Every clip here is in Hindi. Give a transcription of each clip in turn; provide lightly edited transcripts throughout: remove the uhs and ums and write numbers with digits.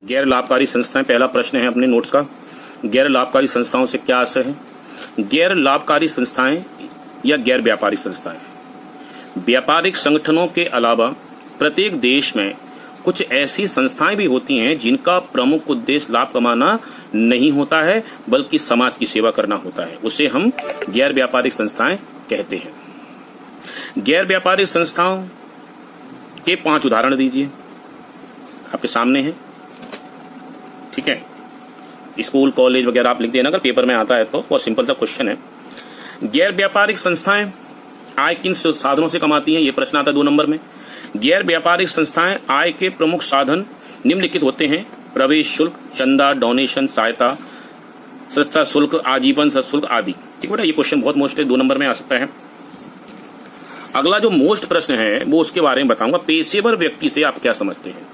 गैर लाभकारी संस्थाएं, पहला प्रश्न है अपने नोट्स का। गैर लाभकारी संस्थाओं से क्या आशय है? गैर लाभकारी संस्थाएं या गैर व्यापारिक संस्थाएं, व्यापारिक संगठनों के अलावा प्रत्येक देश में कुछ ऐसी संस्थाएं भी होती हैं जिनका प्रमुख उद्देश्य लाभ कमाना नहीं होता है बल्कि समाज की सेवा करना होता है, उसे हम गैर व्यापारिक संस्थाएं कहते हैं। गैर व्यापारिक संस्थाओं के 5 उदाहरण दीजिए, आपके सामने है। ठीक है, स्कूल कॉलेज वगैरह आप लिख देना अगर पेपर में आता है तो, बहुत सिंपल सा क्वेश्चन है। गैर व्यापारिक संस्थाएं आय किन साधनों से कमाती हैं, ये प्रश्न आता है 2 नंबर में। गैर व्यापारिक संस्थाएं आय के प्रमुख साधन निम्नलिखित होते हैं: प्रवेश शुल्क, चंदा, डोनेशन, सहायता, संस्था शुल्क, आजीवन शुल्क आदि। ठीक बेटा, ये क्वेश्चन बहुत मोस्ट है, 2 नंबर में आ सकता है। अगला जो मोस्ट प्रश्न है वो उसके बारे में बताऊंगा। पेशेवर व्यक्ति से आप क्या समझते हैं?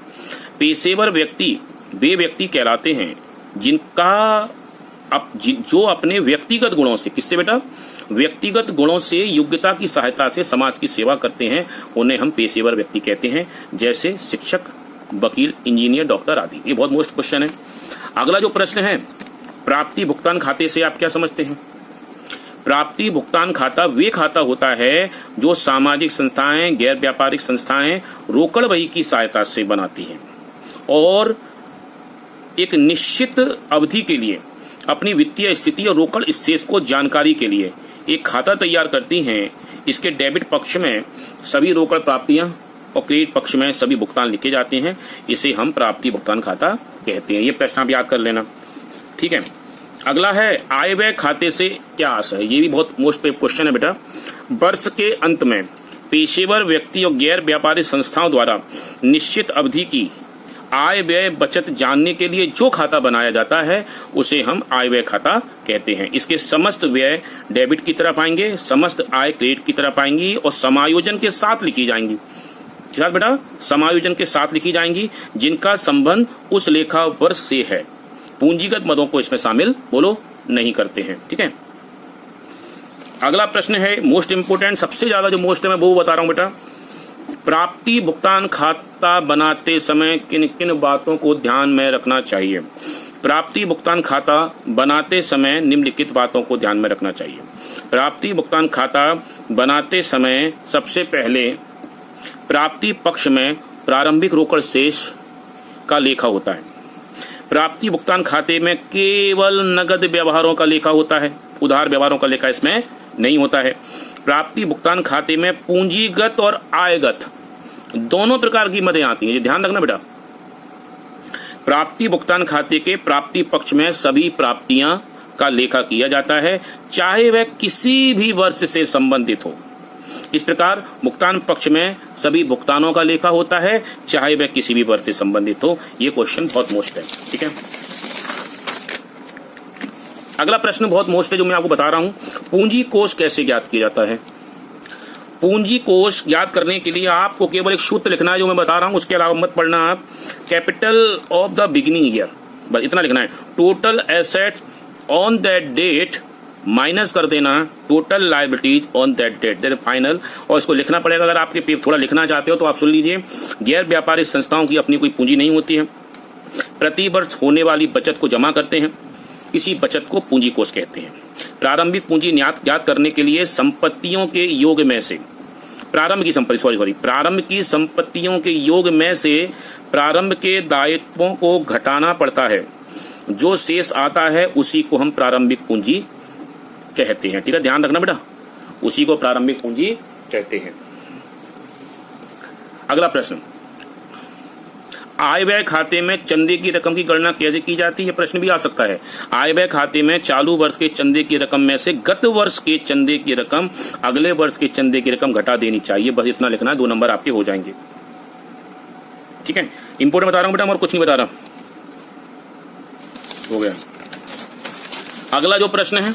पेशेवर व्यक्ति वे व्यक्ति कहलाते हैं जिनका जो अपने व्यक्तिगत गुणों से, किससे बेटा? व्यक्तिगत गुणों से योग्यता की सहायता से समाज की सेवा करते हैं, उन्हें हम पेशेवर व्यक्ति कहते हैं, जैसे शिक्षक, वकील, इंजीनियर, डॉक्टर आदि। ये बहुत मोस्ट क्वेश्चन है। अगला जो प्रश्न है, प्राप्ति भुगतान खाते से आप क्या समझते हैं? प्राप्ति भुगतान खाता वे खाता होता है जो सामाजिक संस्थाएं, गैर व्यापारिक संस्थाएं रोकड़ बही की सहायता से बनाती हैं और एक निश्चित अवधि के लिए अपनी वित्तीय स्थिति और रोकड़ शेष को जानकारी के लिए एक खाता तैयार करती हैं। इसके डेबिट पक्ष में सभी रोकड़ प्राप्तियां और क्रेडिट पक्ष में सभी भुगतान लिखे जाते हैं, इसे हम प्राप्ति भुगतान खाता कहते हैं। ये प्रश्न आप याद कर लेना। ठीक है, अगला है आय व्यय खाते से क्या आशय है? ये भी बहुत मोस्ट क्वेश्चन है बेटा। वर्ष के अंत में पेशेवर व्यक्ति और गैर व्यापारिक संस्थाओं द्वारा निश्चित अवधि की आय व्यय बचत जानने के लिए जो खाता बनाया जाता है उसे हम आय व्यय खाता कहते हैं। इसके समस्त व्यय डेबिट की तरफ आएंगे, समस्त आय क्रेडिट की तरफ आएंगी और समायोजन के साथ लिखी जाएंगी। ठीक है बेटा, समायोजन के साथ लिखी जाएंगी जिनका संबंध उस लेखा वर्ष से है। पूंजीगत मदों को इसमें शामिल बोलो नहीं करते हैं। ठीक है, अगला प्रश्न है मोस्ट इंपोर्टेंट, सबसे ज्यादा जो मोस्ट है मैं वो बता रहा हूं बेटा। प्राप्ति भुगतान खाता बनाते समय किन किन बातों को ध्यान में रखना चाहिए? प्राप्ति भुगतान खाता बनाते समय निम्नलिखित बातों को ध्यान में रखना चाहिए। प्राप्ति भुगतान खाता बनाते समय सबसे पहले प्राप्ति पक्ष में प्रारंभिक रोकड़ शेष का लेखा होता है। प्राप्ति भुगतान खाते में केवल नगद व्यवहारों का लेखा होता है, उधार व्यवहारों का लेखा इसमें नहीं होता है। प्राप्ति भुगतान खाते में पूंजीगत और आयगत दोनों प्रकार की मदें आती हैं, ये ध्यान रखना बेटा। प्राप्ति भुगतान खाते के प्राप्ति पक्ष में सभी प्राप्तियां का लेखा किया जाता है, चाहे वह किसी भी वर्ष से संबंधित हो। इस प्रकार भुगतान पक्ष में सभी भुगतानों का लेखा होता है, चाहे वह किसी भी वर्ष से संबंधित हो। ये क्वेश्चन बहुत मोस्ट है। ठीक है, अगला प्रश्न बहुत मोस्ट है जो मैं आपको बता रहा हूं। पूंजी कोष कैसे ज्ञात किया जाता है? पूंजी कोष ज्ञात करने के लिए आपको केवल एक सूत्र लिखना है जो मैं बता रहा हूं, उसके अलावा मत पढ़ना आप। Capital of the beginning year, बस इतना लिखना है। Total asset on that date minus कर देना total liabilities on that date, that final. और इसको लिखना पड़ेगा। अगर आपके थोड़ा लिखना चाहते हो तो आप सुन लीजिए। गैर व्यापारिक संस्थाओं की अपनी कोई पूंजी नहीं होती है, प्रति वर्ष होने वाली बचत को जमा करते हैं, इसी बचत को पूंजी कोष कहते हैं। प्रारंभिक पूंजी ज्ञात करने के लिए संपत्तियों के योग में से प्रारंभ की संपत्तियों के योग में से प्रारंभ के दायित्वों को घटाना पड़ता है, जो शेष आता है उसी को हम प्रारंभिक पूंजी कहते हैं। ठीक है, ध्यान रखना बेटा, उसी को प्रारंभिक पूंजी कहते हैं। अगला प्रश्न, आय व्यय खाते में चंदे की रकम की गणना कैसे की जाती है? प्रश्न भी आ सकता है। आय व्यय खाते में चालू वर्ष के चंदे की रकम में से गत वर्ष के चंदे की रकम अगले वर्ष के चंदे की रकम घटा देनी चाहिए, बस इतना लिखना है, 2 नंबर आपके हो जाएंगे। ठीक है, इंपोर्टेंट बता रहा हूं बेटा, और कुछ नहीं बता रहा। हो गया। अगला जो प्रश्न है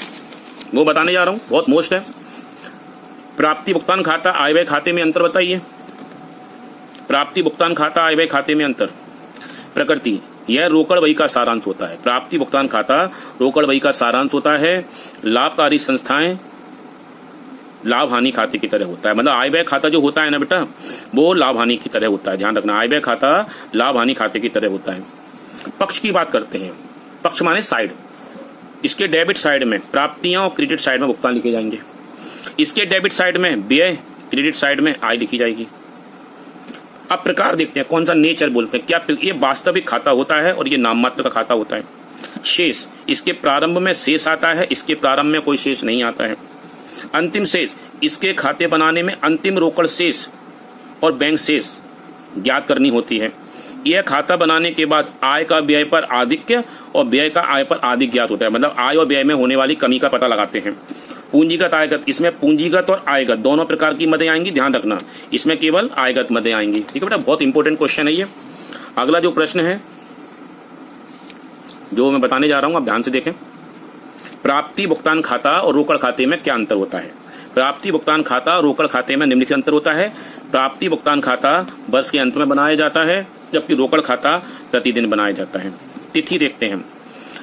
वो बताने जा रहा हूं, बहुत मोस्ट है। प्राप्ति भुगतान खाता आय व्यय खाते में अंतर बताइए। प्राप्ति भुगतान खाता आय व्यय खाते में अंतर। प्रकृति, यह रोकड़ बही का सारांश होता है। प्राप्ति भुगतान खाता रोकड़ बही का सारांश होता है। लाभकारी संस्थाएं लाभ हानि खाते की तरह होता है, मतलब आय व्यय खाता जो होता है ना बेटा वो लाभ हानि की तरह होता है, ध्यान रखना। आय व्यय खाता लाभ हानि खाते की तरह होता है। पक्ष की बात करते हैं, पक्ष माने साइड। इसके डेबिट साइड में प्राप्तियां और क्रेडिट साइड में भुगतान लिखे जाएंगे। इसके डेबिट साइड में व्यय, क्रेडिट साइड में आय लिखी जाएगी। अब प्रकार देखते हैं, कौन सा नेचर बोलते हैं, क्या ये वास्तविक खाता होता है और ये नाममात्र का खाता होता है। शेष, इसके प्रारंभ में शेष आता है, इसके प्रारंभ में कोई शेष नहीं आता है। अंतिम शेष, इसके खाते बनाने में अंतिम रोकड़ शेष और बैंक शेष ज्ञात करनी होती है। यह खाता बनाने के बाद आय का व्यय पर आधिक्य और व्यय का आय पर आधिक्य ज्ञात होता है, मतलब आय और व्यय में होने वाली कमी का पता लगाते हैं। पूंजीगत आयगत, इसमें पूंजीगत और आयगत दोनों प्रकार की मदें आएंगी, ध्यान रखना, इसमें केवल आयगत मदें आएंगी। ठीक है बेटा, बहुत इंपॉर्टेंट क्वेश्चन है ये। अगला जो प्रश्न है जो मैं बताने जा रहा हूं, आप ध्यान से देखें। प्राप्ति भुगतान खाता और रोकड़ खाते में क्या अंतर होता है। प्राप्ति भुगतान खाता और रोकड़ खाते में निम्नलिखित अंतर होता है। प्राप्ति भुगतान खाता वर्ष के अंत में बनाया जाता है, जबकि रोकड़ खाता प्रतिदिन बनाया जाता है। तिथि देखते हैं,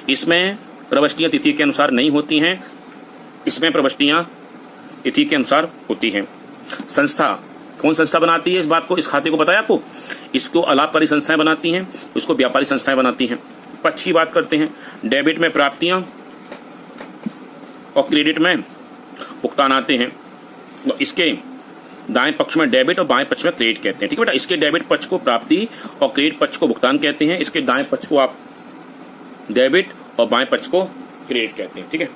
इसमें प्रविष्टियां तिथि के अनुसार नहीं होती हैं, इसमें प्रविष्टियां तिथि के अनुसार होती हैं। संस्था, कौन संस्था बनाती है इस बात को, इस खाते को बताया आपको, इसको अलाभकारी संस्थाएं बनाती हैं, उसको व्यापारी संस्थाएं बनाती हैं। पक्ष की बात करते हैं, डेबिट में प्राप्तियां और क्रेडिट में भुगतान आते हैं। तो इसके दाएं पक्ष में डेबिट और बाएं पक्ष में क्रेडिट कहते हैं। ठीक है बेटा, इसके डेबिट पक्ष को प्राप्ति और क्रेडिट पक्ष को भुगतान कहते हैं, इसके दाएं पक्ष को आप डेबिट और बाएं पक्ष को क्रेडिट कहते हैं। ठीक है,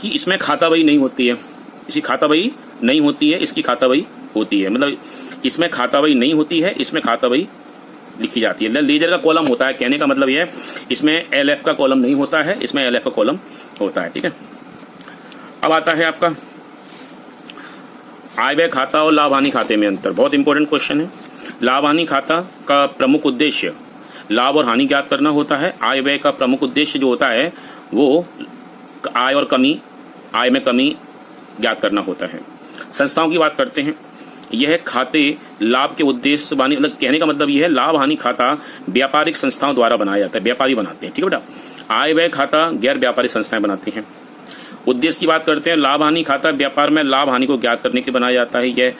इसमें खाता बही नहीं होती है, इसकी खाता बही नहीं होती है, इसकी खाता बही होती है, मतलब इसमें खाता बही नहीं होती है, इसमें खाता बही लिखी जाती है। लेजर का कॉलम होता है, कहने का मतलब यह है इसमें एलएफ का कॉलम नहीं होता है, इसमें एलएफ का कॉलम होता है। ठीक है, अब आता है आपका आय व्यय खाता और लाभ हानि खाते में अंतर। बहुत इंपॉर्टेंट क्वेश्चन है। लाभ हानि खाता का प्रमुख उद्देश्य लाभ और हानि ज्ञात करना होता है। आय व्यय का प्रमुख उद्देश्य जो होता है वो आय और कमी, आय में कमी ज्ञात करना होता है। संस्थाओं की बात करते हैं, यह खाते लाभ के उद्देश्य से मतलब कहने का मतलब यह है लाभ हानि खाता व्यापारिक संस्थाओं द्वारा बनाया जाता है, व्यापारी बनाते हैं। ठीक है बेटा, आय व्यय खाता गैर व्यापारी संस्थाएं बनाती हैं। उद्देश्य की बात करते हैं, लाभ हानि खाता व्यापार में लाभ हानि को ज्ञात करने के लिए बनाया जाता है।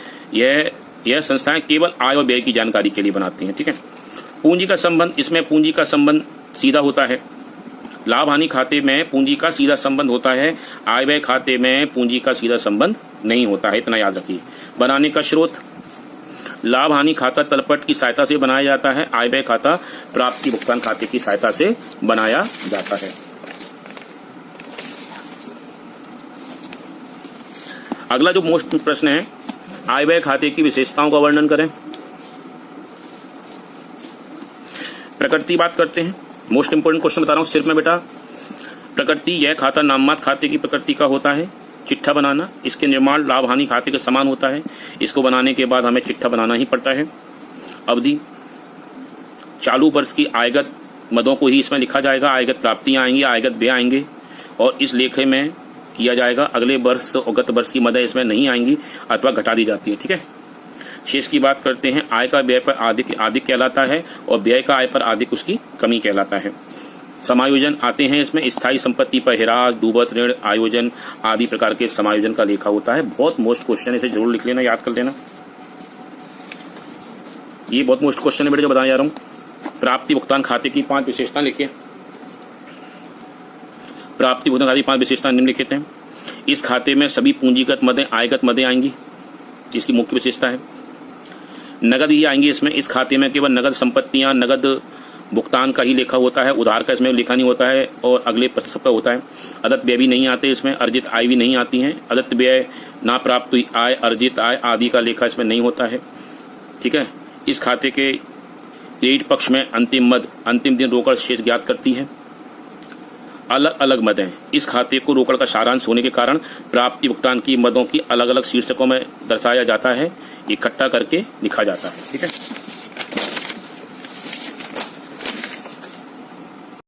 यह संस्थाएं केवल आय और व्यय की जानकारी के लिए बनाती हैं। ठीक है, पूंजी का संबंध, इसमें पूंजी का संबंध सीधा होता है। लाभ हानि खाते में पूंजी का सीधा संबंध होता है, आय व्यय खाते में पूंजी का सीधा संबंध नहीं होता है, इतना याद रखिए। बनाने का स्रोत, लाभ हानि खाता तलपट की सहायता से बनाया जाता है, आय व्यय खाता प्राप्ति भुगतान खाते की सहायता से बनाया जाता है। अगला जो मोस्ट प्रश्न है, आय व्यय खाते की विशेषताओं का वर्णन करें। प्रकृति बात करते हैं, मोस्ट इंपोर्टेंट क्वेश्चन बता रहा हूं सिर्फ में बेटा। प्रकृति, यह खाता नाममात्र खाते की प्रकृति का होता है। चिट्ठा बनाना, इसके निर्माण लाभ हानि खाते के समान होता है, इसको बनाने के बाद हमें चिट्ठा बनाना ही पड़ता है। अवधि, चालू वर्ष की आयगत मदों को ही इसमें लिखा जाएगा, आयगत प्राप्तियां आएंगी, आयगत व्यय आएंगे और इस लेखे में किया जाएगा। अगले वर्ष और गत वर्ष की मदें इसमें नहीं आएंगी अथवा घटा दी जाती है। ठीक है, शेष की बात करते हैं, आय का व्यय पर अधिक कहलाता है और व्यय का आय पर अधिक उसकी कमी कहलाता है। समायोजन आते हैं इसमें, स्थायी संपत्ति पर हिरास, डूबत ऋण आयोजन आदि प्रकार के समायोजन का लेखा होता है। बहुत मोस्ट क्वेश्चन, इसे जरूर लिख लेना, याद कर लेना, ये बहुत मोस्ट क्वेश्चन है बेटे जो बताने जा रहा हूं। प्राप्ति भुगतान खाते की 5 विशेषताएं लिखिए। प्राप्ति भुगतान खाते की 5 विशेषताएं निम्नलिखित हैं। इस खाते में सभी पूंजीगत मदें आयगत मदें आएंगी, इसकी मुख्य विशेषता है। नगद ही आएंगी इसमें, इस खाते में केवल नगद संपत्तियां, नगद भुगतान का ही लेखा होता है, उधार का इसमें लिखा नहीं होता है और अगले सब का होता है। अदत्त व्यय भी नहीं आते इसमें, अर्जित आय भी नहीं आती है। अदत्त व्यय, ना प्राप्त हुई आय, अर्जित आय आदि का लेखा इसमें नहीं होता है। ठीक है, इस खाते के क्रेडिट पक्ष में अंतिम मद अंतिम दिन रोकड़ शेष ज्ञात करती है। अलग अलग मदें, इस खाते को रोकड़ का सारांश होने के कारण प्राप्ति भुगतान की मदों की अलग अलग शीर्षकों में दर्शाया जाता है, इकट्ठा करके लिखा जाता है। ठीक है।